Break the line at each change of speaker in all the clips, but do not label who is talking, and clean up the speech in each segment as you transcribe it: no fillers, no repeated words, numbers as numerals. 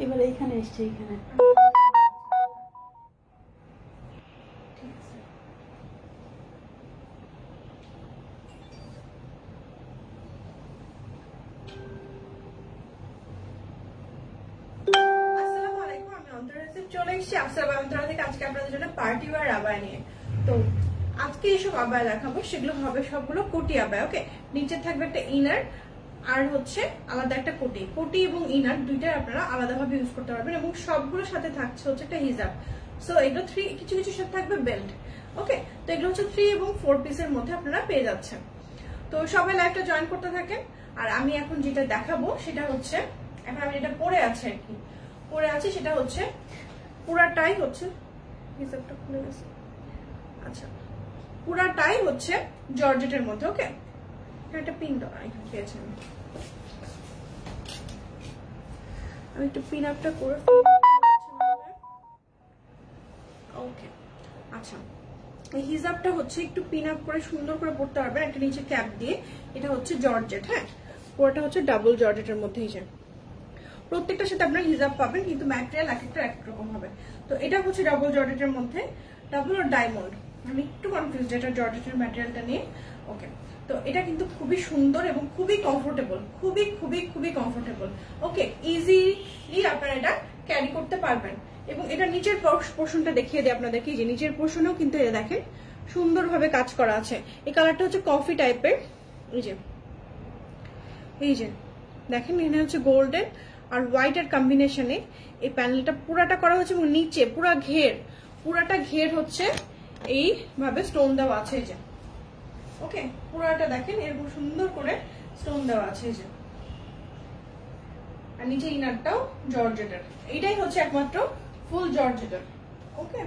এবার এইখানে এসছে, এইখানে
চলে এসেছি আফসার থেকে আজকে আপনাদের জন্য পার্টি ওয়্যার আবায়া নিয়ে। তো আজকে এইসব আবায়া দেখাবো, সেগুলো হবে সবগুলো কোটি আবায়া। ওকে, নিচে থাকবে একটা ইনার আর হচ্ছে আলাদা একটা কোটি। কোটি এবং ইনার দুইটাই আপনারা আলাদাভাবে ইউজ করতে পারবেন এবং সবগুলোর সাথে থাকছে হচ্ছে একটা হিজাব। সো এগুলো কিছু কিছু সাথে থাকবে বেল্ট। ওকে, তো এগুলো হচ্ছে 3 এবং 4 পিসের মধ্যে আপনারা পেয়ে যাচ্ছেন। তো সবাই লাইভটা জয়েন করতে থাকেন। আর আমি এখন যেটা দেখাবো সেটা হচ্ছে, এখন আমি যেটা পরে আছে আর কি, পরে আছে সেটা হচ্ছে পুরাটাই হচ্ছে হিসাবটা খুলে গেছে। আচ্ছা, পুরাটাই হচ্ছে জর্জেটের মধ্যে। ওকে, একটা পিন দাও, এখানে পেয়েছি আমি একটু পিন আপটা করে। ওকে, আচ্ছা, এই হিজাবটা হচ্ছে একটু পিন আপ করে সুন্দর করে পড়তে পারবেন একটা নিচে ক্যাপ দিয়ে। এটা হচ্ছে জর্জেট। হ্যাঁ, পুরোটা হচ্ছে ডাবল জর্জেটের মধ্যে হিজাব। প্রত্যেকটার সাথে আপনার হিজাব পাবেন, কিন্তু ম্যাটেরিয়াল এক একটা এক রকম হবে। তো এটা হচ্ছে ডাবল জর্জেটের মধ্যে, ডাবল আর ডায়মন্ড, আমি একটু কনফিউজ এটা জর্জেটের ম্যাটেরিয়ালটা নিয়ে। ওকে, তো এটা কিন্তু খুবই সুন্দর এবং খুবই কমফোর্টেবল, খুবই খুবই খুবই কমফোর্টেবল। ওকে, ইজিলি আপনারা এটা ক্যারি করতে পারবেন। এবং এটা নিচের পোর্শনটা দেখিয়ে দিই আপনাদেরকে, যে নিচের পোর্শনেও কিন্তু এটা দেখেন সুন্দরভাবে কাজ করা আছে। এই কালারটা হচ্ছে কফি টাইপের। এই যে দেখেন, এখানে হচ্ছে গোল্ডেন আর হোয়াইট এর কম্বিনেশনে এই প্যানেলটা পুরাটা করা হচ্ছে এবং নিচে পুরাটা ঘের হচ্ছে এইভাবে স্টোন দেওয়া আছে। এই যে ওকে, পুরাটা দেখেন এরকম সুন্দর করে স্টোন দেওয়া আছে। এই যে, আর নিচে ইনারটাও জর্জেটের। এইটাই হচ্ছে একমাত্র ফুল জর্জেটের। ওকে,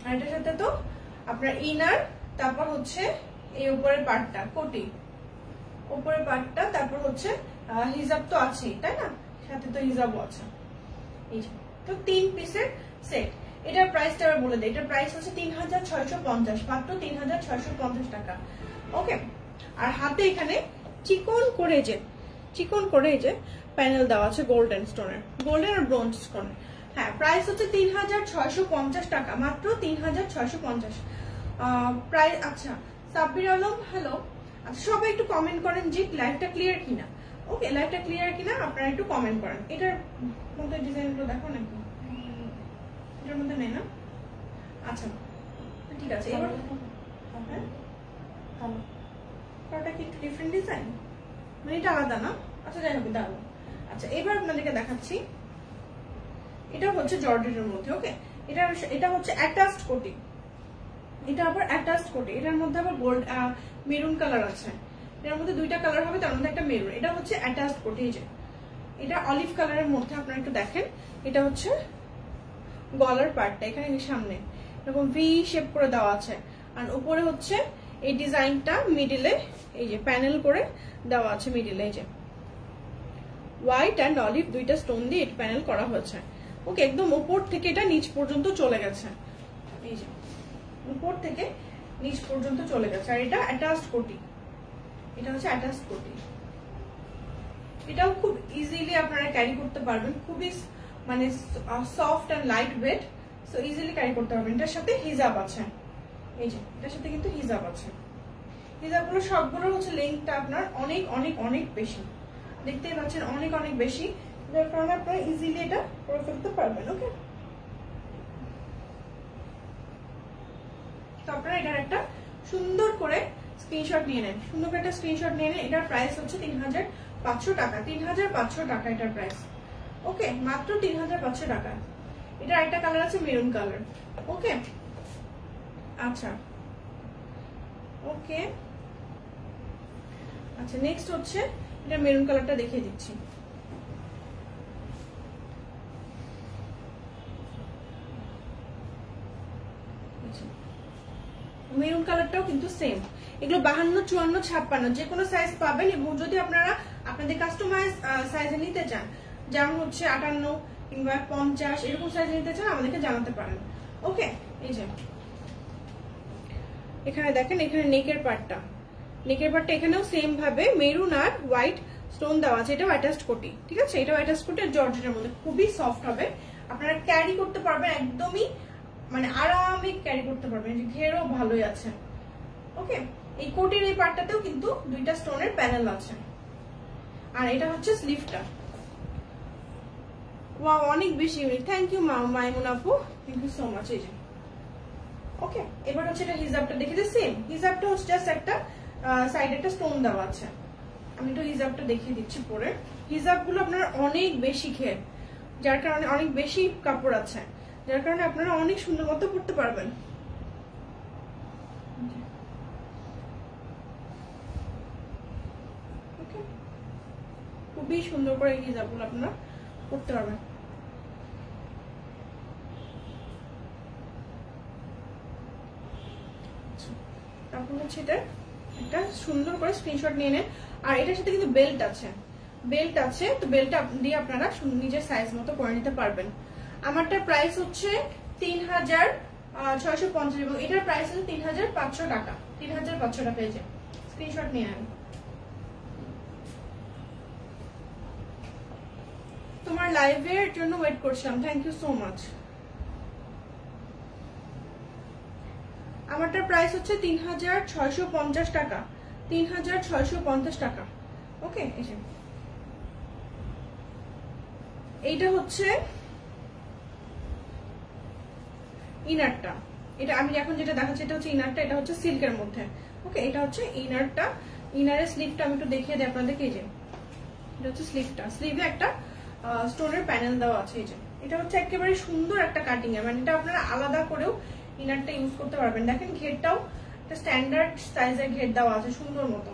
আর এটার সাথে তো আপনার ইনার, তারপর হচ্ছে এই উপরের পার্টটা কোটি, উপরের পার্টটা, তারপর হচ্ছে হিজাব তো আছেই, তাই না? সাথে তো হিজাবও আছে। এই যে, তো 3 পিসের সেট। এটার প্রাইসটা আবার বলে দেই, এটার প্রাইস হচ্ছে 3650, মাত্র 3650 টাকা। ওকে, আর হাতে এখানে চিকন করে যে প্যানেল দেওয়া আছে গোল্ডেন স্টোনের, গোল্ডেন আর ব্রোঞ্জ স্টোনের। হ্যাঁ, প্রাইস হচ্ছে 3650 টাকা, মাত্র 3650 প্রাইস। আচ্ছা, সাব্বির আলম হ্যালো। আচ্ছা, সবাই একটু কমেন্ট করেন যে লাইভটা ক্লিয়ার কিনা। ওকে, লাইভটা ক্লিয়ার কিনা আপনারা একটু কমেন্ট করেন। এটার মধ্যে ডিজাইনগুলো দেখো নাকি, এটার মধ্যে নেই না? আচ্ছা, ঠিক আছে। এবার কালারটা কি একটু ডিফারেন্ট ডিজাইন, মানে এটা আলাদা না? আচ্ছা, যাই হোক, দাঁড়াবো। আচ্ছা, এবার আপনাদেরকে দেখাচ্ছি, এটা হচ্ছে জর্জেটের মধ্যে। ওকে, এটা হচ্ছে অ্যাটাচড কোটি, এটা আবার অ্যাটাচড কোটি। এটার মধ্যে আবার গোল্ড মেরুন কালার আছে। এটার মধ্যে 2টা কালার হবে, তার মধ্যে একটা মেরুন। এটা হচ্ছে অ্যাটাচড কোটি। এই যে এটা অলিভ কালারের মধ্যে, আপনারা একটু দেখেন। এটা হচ্ছে গলার পার্টটা, এখানে সামনে এরকম ভি শেপ করে দেওয়া আছে, আর উপরে হচ্ছে এই ডিজাইনটা মিডিলে এই যে প্যানেল করে দেওয়া আছে মিডিলে। এই যে হোয়াইট অ্যান্ড অলিভ 2টা স্টোন দিয়ে এটা প্যানেল করা হয়েছে। ওকে, একদম উপর থেকে এটা নিচ পর্যন্ত চলে গেছে। এই যে উপর থেকে নিচ পর্যন্ত চলে গেছে। আর এটা অ্যাটাচড কোটি, এটা হচ্ছে অ্যাটাচড কোটি। এটাও খুব ইজিলি আপনারা ক্যারি করতে পারবেন, খুবই মানে soft and light weight, so easily carry করতে পারবেন। এটার সাথে হিজাব আছে। এই যে এটার সাথে কিন্তু হিজাব আছে। হিজাবগুলো সবগুলো হচ্ছে লেন্থটা আপনার অনেক অনেক অনেক বেশি, দেখতেই পাচ্ছেন, অনেক অনেক বেশি, যার কারণে আপনারা ইজিলি এটা করে ফেলতে পারবেন। ওকে, তো আপনারা এটার একটা সুন্দর করে স্ক্রিনশট নিয়ে নেন, সুন্দর করে একটা স্ক্রিনশট নিয়ে নেন। এটার প্রাইস হচ্ছে 3500 টাকা, 3500 টাকা এটার প্রাইস। ওকে, মাত্র 3500 টাকা। এটার একটা কালার আছে মেরুন কালার। ওকে, আচ্ছা, ওকে, আচ্ছা, নেক্সট হচ্ছে এটা মেরুন কালারটা দেখিয়ে দিচ্ছি। মেরুন কালারটাও কিন্তু সেম। এগুলো 52, 54, 56 যে কোনো সাইজ পাবেন। এবং যদি আপনারা আপনাদের কাস্টমাইজ সাইজে নিতে চান, যেমন হচ্ছে 58 কিংবা 50 এরকম সাইজে নিতে চান, আমাদেরকে জানাতে পারেন। ওকে, এই যে এখানে দেখেন, এখানে নেকের পার্টটা নেকের পার্টটা এখানেও সেম ভাবে মেরুন আর হোয়াইট স্টোন দেওয়া আছে, এটাও অ্যাটাচড কোটি, ঠিক আছে? এটাও অ্যাটাচড কোটি, জর্জেটের মধ্যে খুবই সফট হবে, আপনারা ক্যারি করতে পারবেন একদমই, মানে আরামে ক্যারি করতে পারবেন, ঘেরও ভালোই আছে। ওকে, এই কোটির এই পার্টটাতেও কিন্তু দুইটা স্টোনের প্যানেল আছে। আর এটা হচ্ছে স্লিভটা। ওয়াও, অনেক বেশি ইউনিক। থ্যাংক ইউ মাইমুন আপু, থ্যাংক ইউ সো মাচ। এই যে ওকে, এবার হচ্ছে এটা হিজাবটা দেখে যে সেম হিজাবটা হচ্ছে জাস্ট একটা সাইডে একটা স্টোন দেওয়া আছে। আমি একটু হিজাবটা দেখিয়ে দিচ্ছি পরে। হিজাবগুলো আপনার অনেক বেশি ঘের, যার কারণে অনেক বেশি কাপড় আছে, যার কারণে আপনারা অনেক সুন্দর মতো পরতে পারবেন। খুবই সুন্দর করে এই হিজাবগুলো আপনারা পরতে পারবেন। তারপর হচ্ছে এটা একটা সুন্দর করে স্ক্রিনশট নিয়ে নেন। আর এটার সাথে কিন্তু বেল্ট আছে, বেল্ট আছে, তো বেল্টটা দিয়ে আপনারা নিজের সাইজ মতো করে নিতে পারবেন। আমারটার প্রাইস হচ্ছে 3650 এবং এটার প্রাইস হচ্ছে 3500 টাকা। 3500 টাকা পেয়েছে, স্ক্রিনশট নিয়ে নেন। তোমার লাইভের জন্য ওয়েট করছিলাম, থ্যাংক ইউ সো মাচ। আমারটার প্রাইস হচ্ছে 3650 টাকা, 3650 টাকা। ওকে, এইটা হচ্ছে ইনারটা, এটা আমি এখন যেটা দেখাচ্ছি এটা হচ্ছে ইনারটা, এটা হচ্ছে সিল্কের মধ্যে। ওকে, এটা হচ্ছে ইনারটা, ইনারের স্লিভটা আমি একটু দেখিয়ে দিই আপনাদেরকে। এই যে এটা হচ্ছে স্লিভটা, স্লিভে একটা স্টোনের প্যানেল দেওয়া আছে। এই যে এটা হচ্ছে একেবারে সুন্দর একটা কাটিং এ, মানে এটা আপনারা আলাদা করেও ইনারটা ইউজ করতে পারবেন। দেখেন ঘেরটাও একটা স্ট্যান্ডার্ড সাইজের ঘের দেওয়া আছে, সুন্দর মতো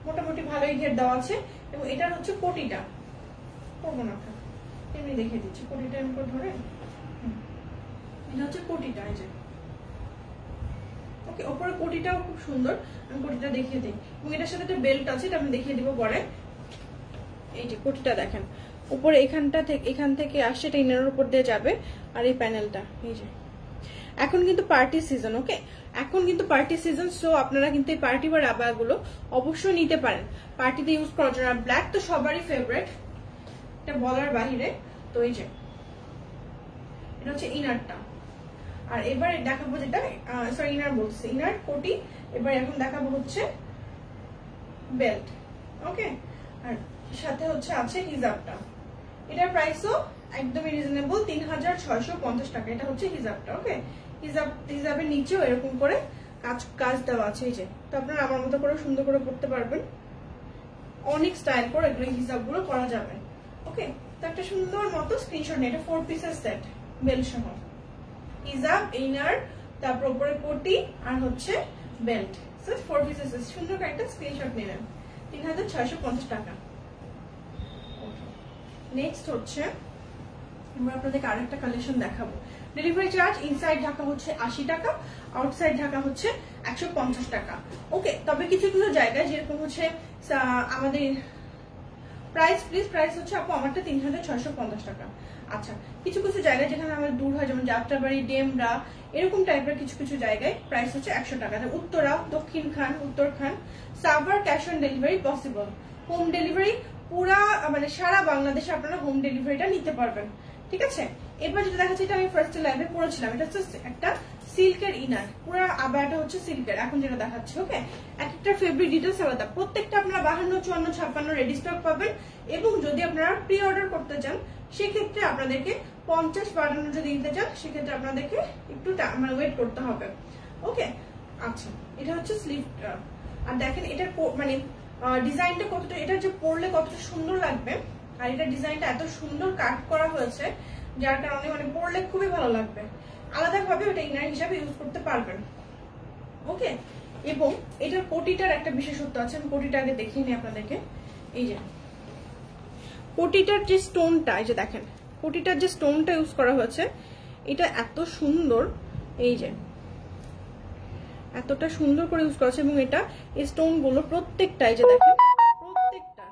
মোটামুটি ভালোই ঘের দেওয়া আছে। এবং এটার হচ্ছে কোটিটা করবো না, এমনি দেখিয়ে দিচ্ছি কোটিটা এমনি করে ধরে। এটা হচ্ছে কোটিটা, এই যে ওকে, ওপরে কোটিটাও খুব সুন্দর, আমি কোটিটা দেখিয়ে দিই। এবং এটার সাথে একটা বেল্ট আছে, এটা আমি দেখিয়ে দিব পরে। এই যে কোটিটা দেখেন উপরে এখান থেকে আসছে, এটা ইনারের উপর দিয়ে যাবে। আর এই প্যানেলটা, এই যে এখন কিন্তু পার্টি সিজন। ওকে, এখন কিন্তু পার্টি সিজন, সো আপনারা কিন্তু এই পার্টি বা রাবাগুলো অবশ্যই নিতে পারেন পার্টিতে ইউজ করার জন্য। ব্ল্যাক তো সবারই ফেভারিট, এটা বলার বাহিরে। তো এই যে এটা হচ্ছে ইনারটা। আর এবারে দেখাবো যেটা, সরি ইনার বলছি, ইনার কোটি। এবার এখন দেখাবো হচ্ছে বেল্ট। ওকে, আর সাথে হচ্ছে আছে হিজাবটা। এটার প্রাইসও একদমই রিজনেবল, 3650 টাকা। এটা হচ্ছে হিজাবটা। ওকে, হিজাবের নিচেও এরকম করে কাজ দেওয়া আছে। এই যে, তো আপনারা আমার মতো করে সুন্দর করে পড়তে পারবেন, অনেক স্টাইল করে এগুলো হিজাবগুলো করা যাবে। ওকে, তো একটা সুন্দর মতো স্ক্রিনশট নিয়ে, এটা 4 পিসের সেট বেল্ট সহ, হিজাব, ইনার, তারপর উপরে কোটি আর হচ্ছে বেল্ট, 4 পিসের সেট। সুন্দর করে একটা স্ক্রিনশট নিলেন, 3650 টাকা। নেক্সট হচ্ছে আমরা আপনাদেরকে আরেকটা কালেকশন দেখাবো। ডেলিভারি চার্জ ইনসাইড ঢাকা হচ্ছে 80 টাকা, আউটসাইড ঢাকা হচ্ছে 150 টাকা। ওকে, তবে কিছু কিছু জায়গায় যেরকম হচ্ছে আমাদের প্রাইস হচ্ছে আপু আমারটা 3650 টাকা। আচ্ছা, কিছু কিছু জায়গায় যেখানে আমাদের দূর হয়, যেমন যাত্রাবাড়ি, ডেমরা, এরকম টাইপের কিছু কিছু জায়গায় প্রাইস হচ্ছে 100 টাকা। Uttara, Dakshin Khan, Uttar Khan, Savar cash on delivery possible. Home delivery পুরা মানে সারা বাংলাদেশে আপনারা হোম ডেলিভারিটা নিতে পারবেন, ঠিক আছে? এবার যেটা দেখাচ্ছি, এটা আমি ফার্স্ট লাইভে পড়েছিলাম, এটা হচ্ছে একটা সিল্কের ইনার, পুরা আবায়াটা হচ্ছে সিল্কের। এখন যেটা দেখাচ্ছি, ওকে, একটা ফেব্রিক ডিটেলস আলাদা, প্রত্যেকটা আপনারা 52, 54, 56 রেডি স্টক পাবেন। এবং যদি আপনারা প্রি অর্ডার করতে চান সেক্ষেত্রে আপনাদেরকে 50, 52 যদি নিতে চান সেক্ষেত্রে আপনাদেরকে একটু মানে ওয়েট করতে হবে। ওকে, আচ্ছা, এটা হচ্ছে স্লিভটা। আর দেখেন এটার মানে ডিজাইনটা কতটা, এটা যে পরলে কতটা সুন্দর লাগবে। আর এটা ডিজাইনটা এত সুন্দর কাট করা হয়েছে, যার কারণে মানে পরলে খুবই ভালো লাগবে। আলাদাভাবে ওটা ইনার হিসাবে ইউজ করতে পারবেন। ওকে, এবং এটার কোটিটার একটা বিশেষত্ব আছে, আমি কোটিটা আগে দেখিয়ে নিই আপনাদেরকে। এই যে কোটিটার যে স্টোনটা, এই যে দেখেন কোটিটার যে স্টোনটা ইউজ করা হয়েছে, এটা এত সুন্দর, এই যে এতটা সুন্দর করে ইউজ করা হয়েছে। এবং এটা এই স্টোন গুলো প্রত্যেকটা, এই যে দেখেন প্রত্যেকটা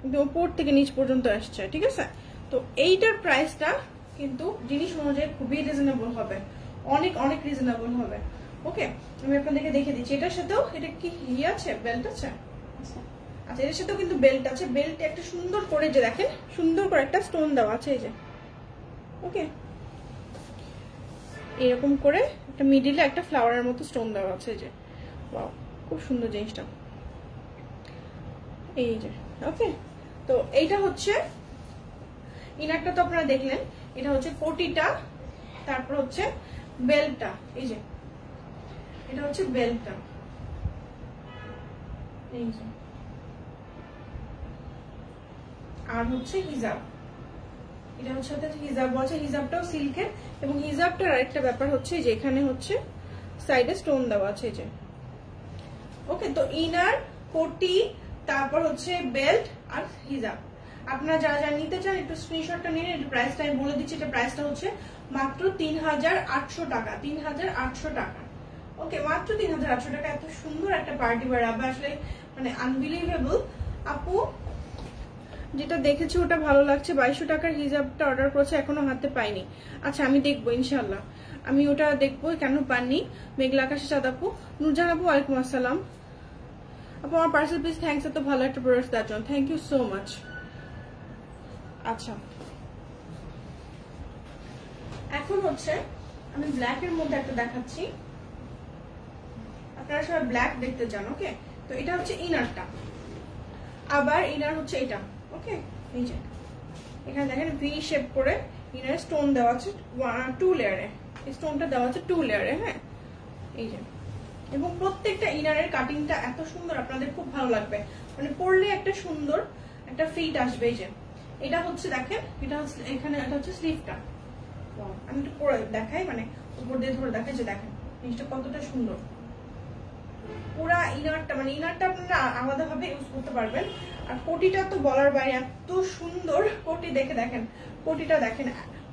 একদম উপর থেকে নিচ পর্যন্ত আসছে, ঠিক আছে? তো এইটার প্রাইসটা কিন্তু জিনিস অনুযায়ী খুবই রিজনেবল হবে, অনেক অনেক রিজনেবল হবে। ওকে, আমি আপনাদেরকে দেখিয়ে দিচ্ছি। এটার সাথেও এটা কি ইয়ে আছে, বেল্ট আছে। আচ্ছা, এর সাথেও কিন্তু বেল্ট আছে। বেল্ট একটা সুন্দর করে যে দেখেন, সুন্দর করে একটা স্টোন দেওয়া আছে এই যে। ওকে, এরকম করে একটা মিডিলে একটা ফ্লাওয়ারের মতো স্টোন দেওয়া আছে এই যে। ওয়াও, খুব সুন্দর জিনিসটা এই যে। ওকে, তো এইটা হচ্ছে ইনারটা, তো আপনারা দেখলেন। এটা হচ্ছে কোটিটা, তারপর হচ্ছে বেল্টটা এই যে। এটা হচ্ছে বেল্টটা এই যে, আর হচ্ছে হিজাব। এটা হচ্ছে হিজাব বলছে, হিজাবটাও সিল্কের। এবং হিজাবটার আরেকটা ব্যাপার হচ্ছে যে এখানে হচ্ছে সাইডে স্টোন দেওয়া আছে এই যে। ওকে, তো ইনার, কোটি, তারপর হচ্ছে বেল্ট আর হিজাব। আপনারা যারা যারা নিতে চান একটু স্ক্রিনশটটা নিন। এটা প্রাইসটা আমি বলে দিচ্ছি। এটা প্রাইসটা হচ্ছে মাত্র 3800 টাকা। 3800 টাকা। ওকে, মাত্র 3800 টাকা। এত সুন্দর একটা পার্টি ওয়্যার আবার আসলে মানে আনবিলিভেবল। আপু যেটা দেখেছি ওটা ভালো লাগছে। 2200 টাকার হিজাবটা অর্ডার করেছে, এখনো হাতে পাইনি। আচ্ছা, আমি দেখবো ইনশাল্লাহ, আমি ওটা দেখবো। কেন পাননি? মেঘলা আকাশে চাঁদ আপু, নুরজাহান আপু ওয়ালাইকুম আসসালাম আপু, আমার পার্সেল প্লিজ। থ্যাংকস, এত ভালো একটা প্রোডাক্ট দেওয়ার জন্য, থ্যাংক ইউ সো মাচ। আচ্ছা, এখন হচ্ছে আমি ব্ল্যাক এর মধ্যে একটা দেখাচ্ছি। আপনারা সবাই ব্ল্যাক দেখতে চান। ওকে, তো এটা হচ্ছে ইনারটা, আবার ইনার হচ্ছে এটা। ওকে, এই যে এখানে দেখেন ভি শেপ করে ইনার স্টোন দেওয়া আছে 2 লেয়ারে। স্টোনটা দেওয়া আছে 2 লেয়ারে। হ্যাঁ, এই যে। এবং প্রত্যেকটা ইনারের কাটিংটা এত সুন্দর, আপনাদের খুব ভালো লাগবে। মানে পরলে একটা সুন্দর একটা ফিট আসবে এই যে। এটা হচ্ছে দেখেন, এটা হচ্ছে এখানে, এটা হচ্ছে স্লিভটা। আমি একটু পরে দেখাই, মানে উপর দিয়ে ধরে দেখাই যে দেখেন জিনিসটা কতটা সুন্দর। পুরা ইনারটা, মানে ইনারটা আপনারা আলাদা ভাবে ইউজ করতে পারবেন। আর কোটিটা তো বলার বাইরে, এত সুন্দর কোটি। দেখে দেখেন কোটিটা দেখেন,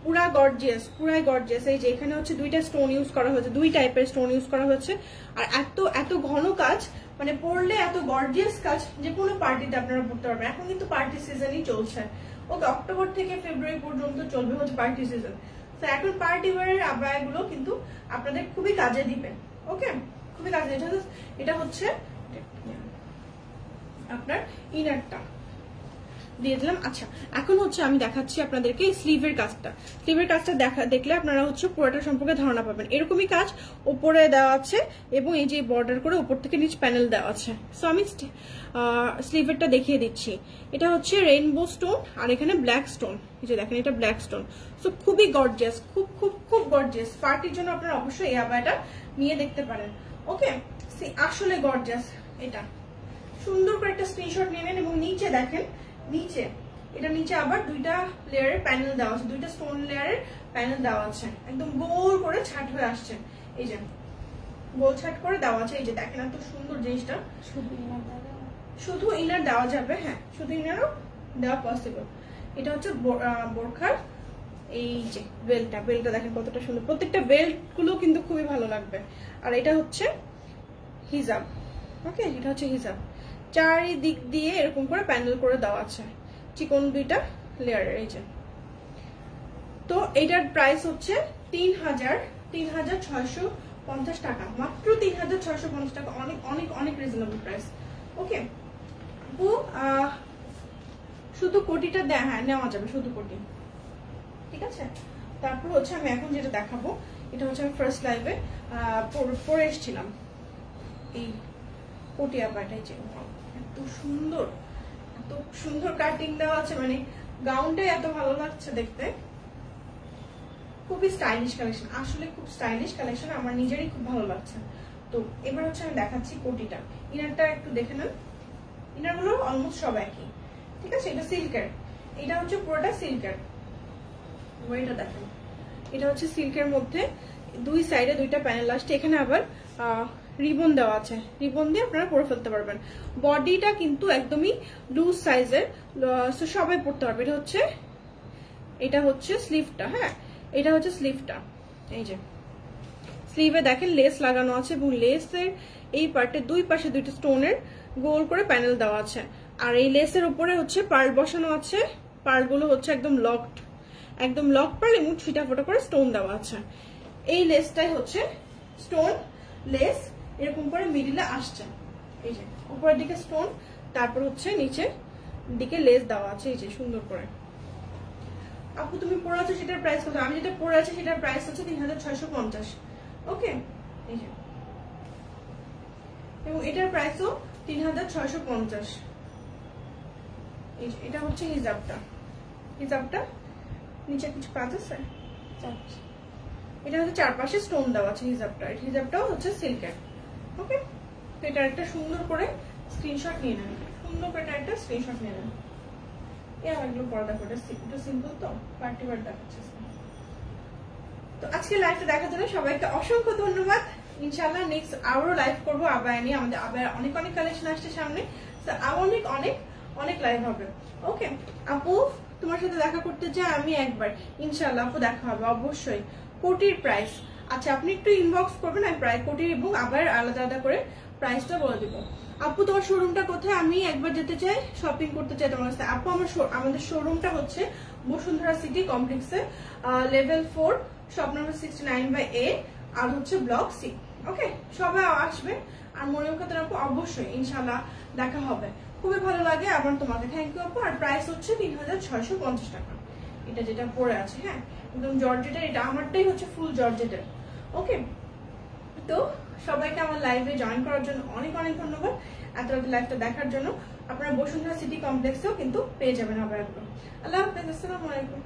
পুরা গর্জিয়াস, পুরাই গর্জিয়াস। এই যে এখানে হচ্ছে 2টা স্টোন ইউজ করা হয়েছে, 2 টাইপের স্টোন ইউজ করা হয়েছে। আর এত এত ঘন কাজ, মানে পরলে এত গর্জিয়াস কাজ, যে কোনো পার্টিতে আপনারা পড়তে পারবেন। এখন কিন্তু পার্টি সিজনই চলছে। ওকে, অক্টোবর থেকে ফেব্রুয়ারি পর্যন্ত চলবে হচ্ছে পার্টি সিজন। তো এখন পার্টি ওয়্যারের আবায়াগুলো কিন্তু আপনাদের খুবই কাজে দিবে। ওকে, খুবই কাজে। এটা হচ্ছে আপনার ইনারটা দিয়ে দিলাম। আচ্ছা, এখন হচ্ছে আমি দেখাচ্ছি আপনাদেরকে স্লিভের কাজটা। স্লিভের কাজটা দেখলে আপনারা হচ্ছে পুরোটা সম্পর্কে ধারণা পাবেন। এরকমই কাজ উপরে দেওয়া আছে এবং এই যে বর্ডার করে উপর থেকে নিচ প্যানেল দেওয়া আছে। সো আমি স্লিভেরটা দেখিয়ে দিচ্ছি। এটা হচ্ছে রেইনবো স্টোন আর এখানে ব্ল্যাক স্টোন। এই যে দেখেন, এটা ব্ল্যাক স্টোন। সো খুবই গর্জিয়াস, খুব খুব খুব গর্জিয়াস। পার্টির জন্য আপনারা অবশ্যই এই আবায়াটা নিয়ে দেখতে পারেন। ওকে, আসলে গর্জিয়াস। এটা সুন্দর করে একটা স্ক্রিনশট নিয়ে নেন। এবং নিচে দেখেন, নিচে এটা নিচে আবার 2টা লেয়ারের প্যানেল দেওয়া আছে, 2টা স্টোন লেয়ারের প্যানেল দেওয়া আছে। একদম গোল করে ছাট হয়ে আসছে। এই যে গোল ছাট করে দেওয়া আছে। এই যে দেখেন এত সুন্দর জিনিসটা। শুধু ইনার দেওয়া যাবে। হ্যাঁ, শুধু ইনারও দেওয়া পসিবল। এটা হচ্ছে বোরখার এই যে বেল্টটা। বেল্টটা দেখেন কতটা সুন্দর। প্রত্যেকটা বেল্ট গুলো কিন্তু খুবই ভালো লাগবে। আর এটা হচ্ছে হিজাব। ওকে, এটা হচ্ছে হিজাব। চারিদিক দিয়ে এরকম করে প্যানেল করে দেওয়া আছে, চিকন 2টা লেয়ারের। এই যে, তো এটার প্রাইস হচ্ছে 3650 টাকা। মাত্র 3650 টাকা। অনেক অনেক অনেক রিজনেবল প্রাইস। ওকে, আপু শুধু কোটিটা হ্যাঁ নেওয়া যাবে, শুধু কোটি। ঠিক আছে, তারপর হচ্ছে আমি এখন যেটা দেখাবো, এটা হচ্ছে আমি ফার্স্ট লাইভে পরে এসেছিলাম এই কোটি আবায়াটাই। যে এত সুন্দর, এত সুন্দর কাটিং দেওয়া আছে, মানে গাউনটাই এত ভালো লাগছে দেখতে। খুবই স্টাইলিশ কালেকশন, আসলে খুব স্টাইলিশ কালেকশন। আমার নিজেরই খুব ভালো লাগছে। তো এবার হচ্ছে আমি দেখাচ্ছি কোটিটা। ইনারটা একটু দেখে নেন। ইনারগুলো অলমোস্ট সব একই। ঠিক আছে, এটা সিল্কের। এটা হচ্ছে পুরোটা সিল্কের। এটা দেখেন, এটা হচ্ছে সিল্কের মধ্যে 2 সাইডে 2টা প্যানেল আসছে। এখানে আবার রিবন দেওয়া আছে, রিবন দিয়ে আপনারা পরে ফেলতে পারবেন। বডিটা কিন্তু একদমই লুজ সাইজের, সবাই পরতে পারবে। এটা হচ্ছে স্লিভটা। হ্যাঁ, এটা হচ্ছে স্লিভটা। এই যে স্লিভে দেখেন লেস লাগানো আছে এবং লেসের এই পার্টে 2 পাশে 2টা স্টোনের গোল করে প্যানেল দেওয়া আছে। আর এই লেসের উপরে হচ্ছে পার্ল বসানো আছে। পার্লগুলো হচ্ছে একদম লকড, পার্ল এবং ছিটা ফোটা করে স্টোন দেওয়া আছে। এই লেসটাই হচ্ছে স্টোন লেস এরকম করে মিডিলে আসছে, এই যে উপরের দিকে স্টোন, তারপর হচ্ছে নিচে দিকে লেস দেওয়া আছে এই যে সুন্দর করে। আপু তুমি পরে আছো সেটার প্রাইস কত? আমি যেটা পরে আছি সেটার প্রাইস হচ্ছে 3650। ওকে, এই যে, এবং এটার প্রাইসও 3650। এই যে এটা হচ্ছে হিজাবটা, হিজাবটা নিচে কিছু কাজ আছে, এটা হচ্ছে চারপাশে স্টোন দেওয়া আছে হিজাবটা, হিজাবটাও হচ্ছে সিল্কের। ওকে, তো এটা একটা সুন্দর করে স্ক্রিনশট নিয়ে নেন, সুন্দর করে এটা একটা স্ক্রিনশট নিয়ে নেন। এগুলো পরে দেখো, এটা একটু সিম্পল তো পার্টি ওয়্যার দেখাচ্ছে। তো আজকে লাইভটা দেখার জন্য সবাইকে অসংখ্য ধন্যবাদ। ইনশাআল্লাহ নেক্সট আরো লাইভ করবো আবার নিয়ে, আমাদের আবার অনেক অনেক কালেকশন আসছে সামনে, অনেক অনেক অনেক লাইভ হবে। ওকে আপু, তোমার সাথে দেখা করতে চাই আমি একবার, ইনশাআল্লাহ আপু দেখা হবে অবশ্যই। কোটির প্রাইস, আচ্ছা আপনি একটু ইনবক্স করবেন, আমি প্রায় কোটির এবং আবার আলাদা আলাদা করে প্রাইসটা বলে দিব। আপু তোমার শোরুমটা কোথায়? আমি একবার যেতে চাই, শপিং করতে চাই তোমার কাছে। আপু আমাদের শোরুমটা হচ্ছে বসুন্ধরা সিটি কমপ্লেক্সে, লেভেল 4, শপ নাম্বার 69/A, আর হচ্ছে ব্লক সি। ওকে, সবাই আসবে, আর মনের কথা রাখবো অবশ্যই, ইনশাল্লাহ দেখা হবে। খুবই ভালো লাগে আবার তোমাকে, থ্যাংক ইউ আপু। আর প্রাইস হচ্ছে 3650 টাকা, এটা যেটা পরে আছে। হ্যাঁ, একদম জর্জেটের, এটা আমারটাই হচ্ছে ফুল জর্জেটের। ওকে, তো সবাইকে আমার লাইভে জয়েন করার জন্য অনেক অনেক ধন্যবাদ, এত রাতে লাইভটা দেখার জন্য। আপনারা বসুন্ধরা সিটি কমপ্লেক্সেও কিন্তু পেয়ে যাবেন আবার একদম। আল্লাহ হাফেজ, আসসালামু আলাইকুম।